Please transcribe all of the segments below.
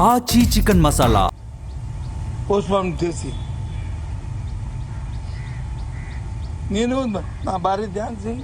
ఆచి chicken masala post mortem చేసి నేను నా భార్య ఝాన్సీ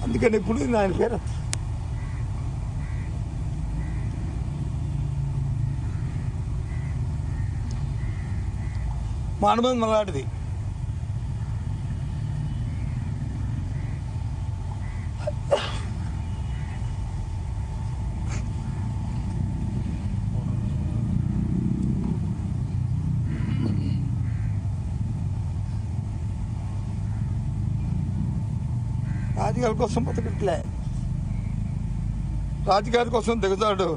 అందుకని ఇప్పుడు ఆయన పేరు మా అనుబంధం మలాంటిది. రాజకీయాల కోసం బతకట్లే, రాజకీయాల కోసం దిగుతాడు,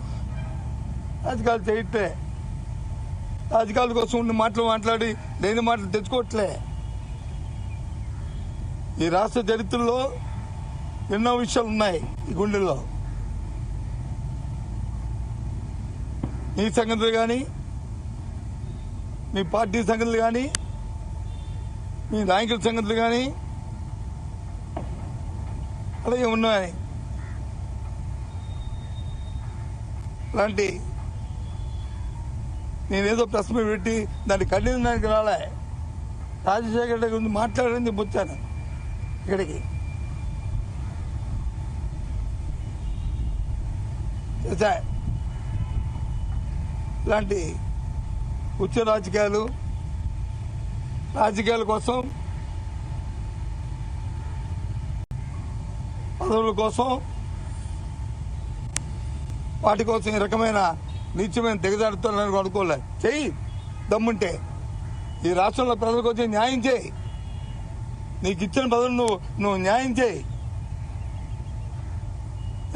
రాజకీయాలు చేయట్లే, రాజకీయాల కోసం ఉన్న మాటలు మాట్లాడి లేని మాటలు తెచ్చుకోవట్లే. ఈ రాష్ట్ర చరిత్రలో ఎన్నో విషయాలు ఉన్నాయి ఈ గుండెల్లో. నీ సంగతులు కానీ, మీ పార్టీ సంగతులు కానీ, మీ నాయకుల సంగతులు కానీ అలాగే ఉన్నాయి. అలాంటి నేనేదో ప్రశ్న పెట్టి దాన్ని ఖండించడానికి రాలే. రాజశేఖర రెడ్డి గురించి మాట్లాడని చెప్పి వచ్చాను ఇక్కడికి. ఇలాంటి ఉచ్చ రాజకీయాల కోసం, పదవుల కోసం, వాటి కోసం ఈ రకమైన నీచమైన దిగజారుతానని అనుకోలే. చెయ్యి దమ్ముంటే ఈ రాష్ట్రంలో ప్రజలకు వచ్చి న్యాయం చేయి. నీకు ఇచ్చిన పదవులు నువ్వు న్యాయం చేయి.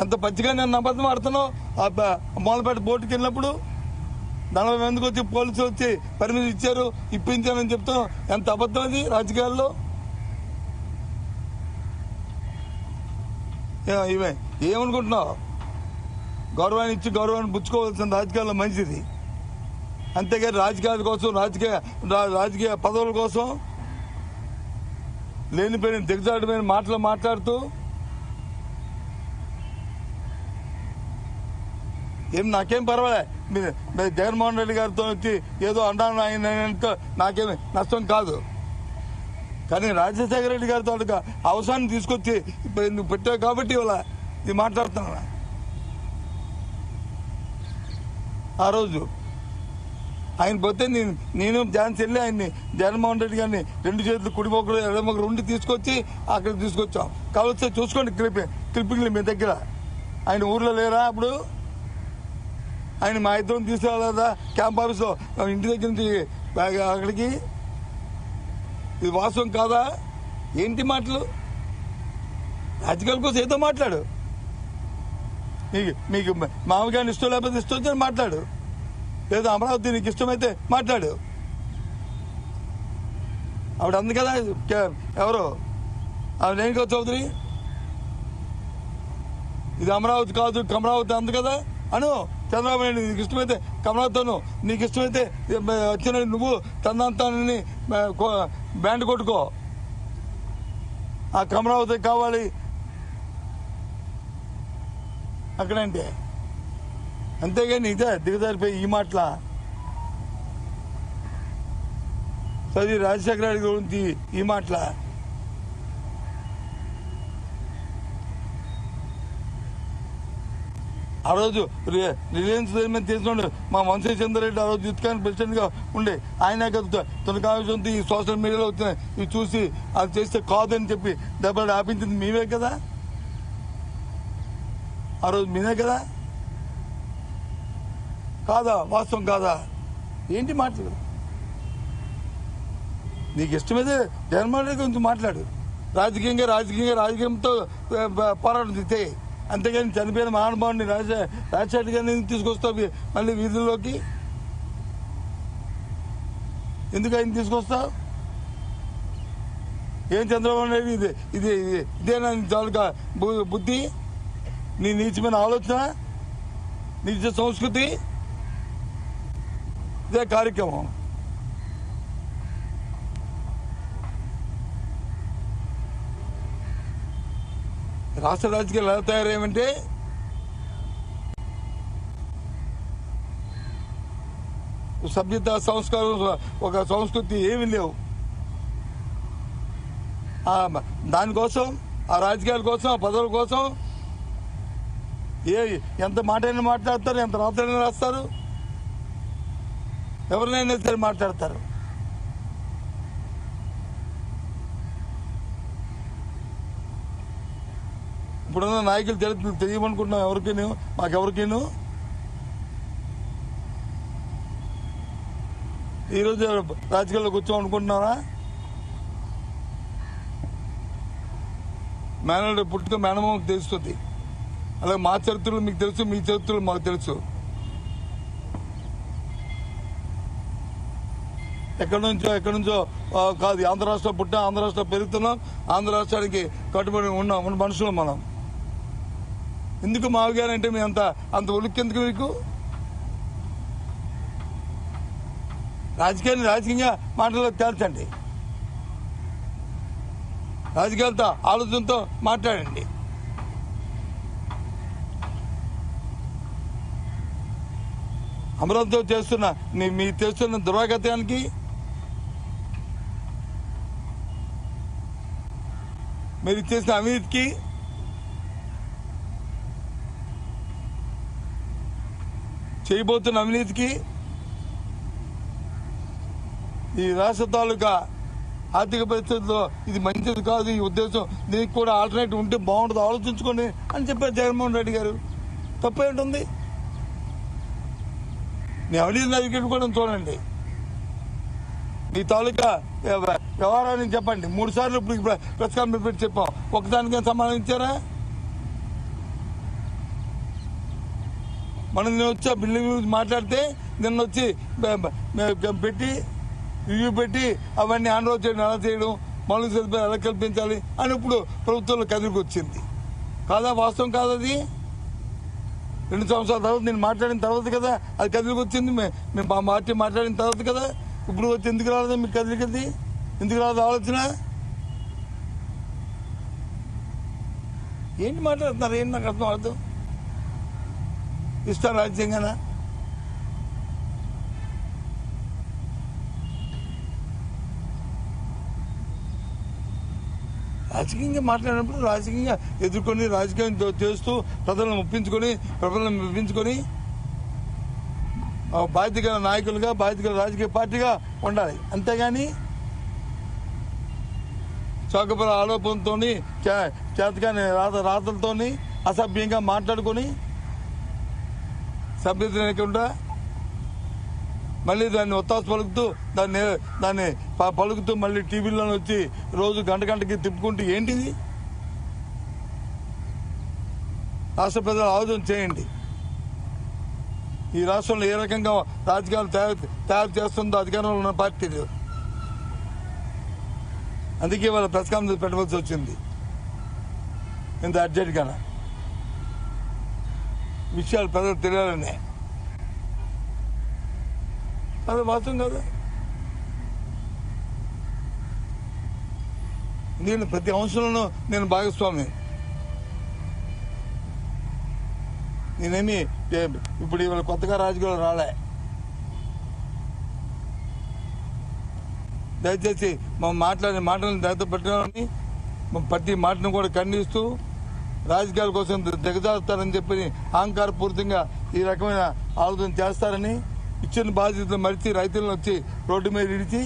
ఎంత పచ్చిగా నన్ను అబద్ధం ఆడుతున్నావు. మొదలుపెట్టి బోటుకి వెళ్ళినప్పుడు దానిలో ఎందుకు వచ్చి పోలీసులు వచ్చి పర్మిషన్ ఇచ్చారు, ఇప్పించారని చెప్తాం. ఎంత అబద్ధం అది రాజకీయాల్లో. ఇవే ఏమనుకుంటున్నావు? గౌరవాన్ని ఇచ్చి గౌరవాన్ని పుచ్చుకోవాల్సిన రాజకీయాల్లో మంచిది. అంతేగాని రాజకీయాల కోసం, రాజకీయ పదవుల కోసం లేనిపోయిన దిగజారిపోయిన మాటలు మాట్లాడుతూ నాకేం పర్వాలే. జగన్మోహన్ రెడ్డి గారితో వచ్చి ఏదో అన్నాను ఆయన నాకేమి నష్టం కాదు. కానీ రాజశేఖర రెడ్డి గారితో అవసరాన్ని తీసుకొచ్చి నువ్వు పెట్టావు కాబట్టి ఇవాళ ఇది మాట్లాడుతున్నా. ఆ రోజు ఆయన పోతే నేను ఝాన్సీ వెళ్ళి ఆయన్ని జగన్మోహన్ రెడ్డి గారిని 2 చేతులు కుడిమొక్కలు ఎడమొక్కలు ఉండి తీసుకొచ్చి అక్కడ తీసుకొచ్చాం. కావలిస్తే చూసుకోండి క్లిప్పింగ్లు మీ దగ్గర. ఆయన ఊర్లో లేరా అప్పుడు? ఆయన మా ఇద్దరం తీసుకురాలేదా క్యాంప్ ఆఫీస్లో ఇంటి దగ్గర నుంచి అక్కడికి? ఇది వాస్తవం కాదా? ఏంటి మాటలు? రాజకీయాల కోసం ఏదో మాట్లాడు. మీకు మామగారిని ఇష్టం లేకపోతే ఇష్టం వచ్చని మాట్లాడు. లేదా అమరావతి నీకు ఇష్టమైతే మాట్లాడు. ఆవిడ అంది కదా, ఎవరు ఆవిడ రేణుకా చౌదరి, ఇది అమరావతి కాదు కమరావతి అంది కదా అను. చంద్రబాబు నాయుడు నీకు ఇష్టమైతే కమరావతిను, నీకు ఇష్టమైతే వచ్చిన నువ్వు తనంతానని బ్యాండ్ కొట్టుకో. ఆ కమరావతి కావాలి అక్కడంటే. అంతేగాని ఇదే దిగజారిపోయి ఈ మాటల చదివి రాజశేఖర రెడ్డి గురించి ఈ మాటల. ఆ రోజు రిలయన్స్ తీసుకున్నాడు మా వంశీ చంద్రరెడ్డి. ఆ రోజు యుద్ధకానికి ప్రెసిడెంట్ గా ఉండే ఆయన తొలకాంశం ఈ సోషల్ మీడియాలో వచ్చిన ఇవి చూసి అది చేస్తే కాదని చెప్పి దెబ్బలు ఆపించింది మేమే కదా. ఆ రోజు మీనే కదా. కాదా? వాస్తవం కాదా? ఏంటి మాట్లాడు? నీకు ఇష్టమైతే జగన్మోహన్ రెడ్డి గురించి మాట్లాడు. రాజకీయంతో పోరాటం దితే, అంతేగాని చనిపోయిన మహానుభావుని రాజశేఖర్ గారిని తీసుకొస్తావు మళ్ళీ వీధుల్లోకి. ఎందుకు ఆయన తీసుకొస్తావు? ఏం చంద్రబాబు నాయుడు ఇదేనా చాలుగా బుద్ధి? నీ నీచమైన ఆలోచన, నీచ సంస్కృతి, ఇదే కార్యక్రమం. రాష్ట్ర రాజకీయాలు ఎలా తయారయ్యామంటే సభ్యత, సంస్కారం, ఒక సంస్కృతి ఏమీ లేవు. దానికోసం, ఆ రాజకీయాల కోసం, ఆ పదవుల కోసం ఎంత మాట అయినా మాట్లాడతారు, ఎంత రాత్రైనా రాస్తారు, ఎవరినైనా సరే మాట్లాడతారు. ఇప్పుడున్న నాయకుల చరిత్రలు తెలియమనుకుంటున్నాం ఎవరికైనా, మాకెవరికైనా. ఈరోజు రాజకీయాల్లో కూర్చోమనుకుంటున్నారా? మేనల్డ్ పుట్టుక మేనమామకు తెలుస్తుంది. అలాగే మా చరిత్రలు మీకు తెలుసు, మీ చరిత్రలు మాకు తెలుసు. ఎక్కడి నుంచో కాదు. ఆంధ్ర రాష్ట్రం పుట్టినా, ఆంధ్ర రాష్ట్రం పెరుగుతున్నాం, ఆంధ్ర రాష్ట్రానికి కట్టుబడి ఉన్న మనుషులు మనం. ఎందుకు మావగారంటే మీ అంత ఉలిక్కెందుకు మీకు? రాజకీయంగా మాటల్లో తేల్చండి, రాజకీయాలతో ఆలోచనతో మాట్లాడండి. అమరావతితో మీరు చేస్తున్న దురాగతానికి, మీరు చేసిన అవినీతికి, చేయబోతున్న అవినీతికి, ఈ రాష్ట్ర తాలూకా ఆర్థిక పరిస్థితుల్లో ఇది మంచిది కాదు, ఈ ఉద్దేశం, దీనికి కూడా ఆల్టర్నేటివ్ ఉంటే బాగుంటుంది, ఆలోచించుకోండి అని చెప్పారు జగన్మోహన్ రెడ్డి గారు. తప్పే ఉంటుంది. నీ అవినీతి నరికెట్టుకోవడం చూడండి. మీ తాలూకా వ్యవహారాన్ని చెప్పండి. 3 సార్లు ఇప్పుడు ప్రెస్ కాన్ఫరెన్స్ పెట్టి చెప్పాం, ఒకదానికే సమాధానించారా? మనం నేను వచ్చి బిల్లు గురించి మాట్లాడితే నిన్న వచ్చి పెట్టి రివ్యూ పెట్టి అవన్నీ హ్యాండ్ ఓవర్ చేయడం, ఎలా చేయడం, మౌలిక సదుపాయాలు ఎలా కల్పించాలి అని ఇప్పుడు ప్రభుత్వంలో కదిలికి వచ్చింది. కాదా? వాస్తవం కాదు అది. 2 సంవత్సరాల తర్వాత నేను మాట్లాడిన తర్వాత కదా అది కదిలికి వచ్చింది. మేము మా పార్టీ మాట్లాడిన తర్వాత కదా. ఇప్పుడు వచ్చి ఎందుకు రాలేదు మీకు కదిలికది? ఎందుకు రాదు ఆలోచన? ఏంటి మాట్లాడుతున్నారు? ఏంటి నాకు అర్థం అర్థం? ఇష్టం రాజ్యాంగానా? రాజకీయంగా మాట్లాడినప్పుడు రాజకీయంగా ఎదుర్కొని, రాజకీయం చేస్తూ ప్రజలను మెప్పించుకొని బాధ్యత గల నాయకులుగా, బాధ్యత గల రాజకీయ పార్టీగా ఉండాలి. అంతేగాని చౌకపర ఆరోపణతో, చేతకాని రాతలతో అసభ్యంగా మాట్లాడుకొని సభ్యత లేకుండా మళ్ళీ దాన్ని ఒత్తాసు పలుకుతూ దాన్ని పలుకుతూ మళ్ళీ టీవీలో వచ్చి రోజు గంటకి తిప్పుకుంటూ ఏంటిది? రాష్ట్ర ప్రజలు ఆలోచన చేయండి. ఈ రాష్ట్రంలో ఏ రకంగా రాజకీయాలు తయారు చేస్తుందో అధికారంలో ఉన్న పార్టీలు. అందుకే వాళ్ళ ప్రెస్ కాన్ఫరెన్స్ పెట్టవలసి వచ్చింది ఇంత అర్జెంట్గా. విషయాలు ప్రజలు తెలియాలనే. అది వాస్తవం కదా. నేను ప్రతి అంశంలోనూ నేను భాగస్వామి. నేనేమి ఇప్పుడు ఇవాళ కొత్తగా రాజకీయాలు రాలే. దయచేసి మాట్లాడే మాటలను జాగ్రత్త పెట్టాలని, ప్రతి మాటను కూడా ఖండిస్తూ రాజకీయాల కోసం దిగజారుతారని చెప్పి అహంకారపూరితంగా ఈ రకమైన ఆలోచన చేస్తారని, ఇచ్చిన బాధ్యతలు మరిచి రైతులను వచ్చి రోడ్డు మీద ఇడిచి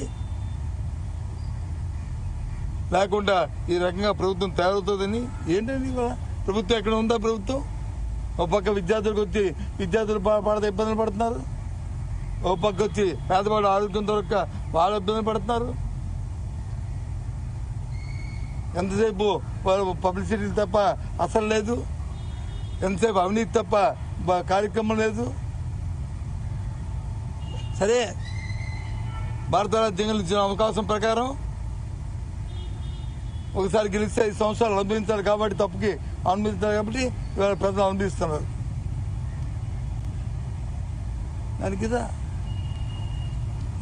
లేకుండా ఈ రకంగా ప్రభుత్వం తయారవుతుందని. ఏంటండి ప్రభుత్వం? ఎక్కడ ఉందా ప్రభుత్వం? ఒక పక్క విద్యార్థులు పడితే ఇబ్బందులు పడుతున్నారు, ఒక పక్క వచ్చి పేదవాడు ఆరోగ్యం దొరక్క వాళ్ళు ఇబ్బందులు పడుతున్నారు. ఎంతసేపు పబ్లిసిటీ తప్ప అసలు లేదు, ఎంతసేపు అవినీతి తప్ప కార్యక్రమం లేదు. సరే, భారత రాజ్యాంగంలో ఇచ్చిన అవకాశం ప్రకారం ఒకసారి గెలిస్తే 5 సంవత్సరాలు అనుభవించాలి కాబట్టి, తప్పుకి అనుభవించాలి కాబట్టి ఇవాళ ప్రజలు అనుభవిస్తున్నారు. దానికి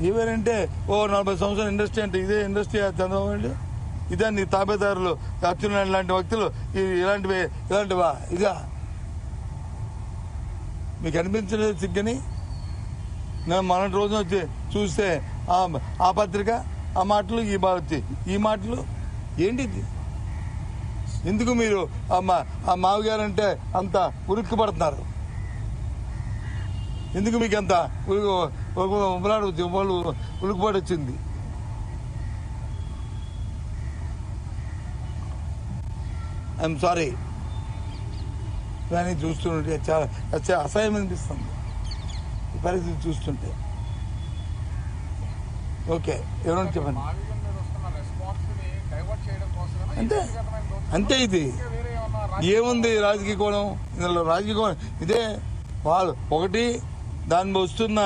ఏవేనంటే 40 సంవత్సరాల ఇండస్ట్రీ అంటే ఇదే ఇండస్ట్రీ చంద్రబాబు నాయుడు, ఇదే నీ తాబేదారులు అచ్చెన్నాయుడు లాంటి వ్యక్తులు ఇలాంటివా ఇదా మీకు అనిపించలేదు సిగ్గని? నేను మొన్నటి రోజున వచ్చి చూస్తే ఆ పత్రిక ఆ మాటలు ఈ మాటలు ఏంటిది? ఎందుకు మీరు ఆ మావిగారంటే అంత ఉలిక్కి పడుతున్నారు? ఎందుకు మీకు అంత ఉలికిపాటు వచ్చింది? ఐఎమ్ సారీ, ఇవన్నీ చూస్తుంటే చాలా అసహ్యం అనిపిస్తుంది ఈ పరిస్థితి చూస్తుంటే. ఓకే, ఎవరైనా చెప్పండి. అంతే ఇది ఏముంది రాజకీయ కోణం? ఇందులో రాజకీయ కోణం ఇదే. వాళ్ళు ఒకటి దాన్ని వస్తున్న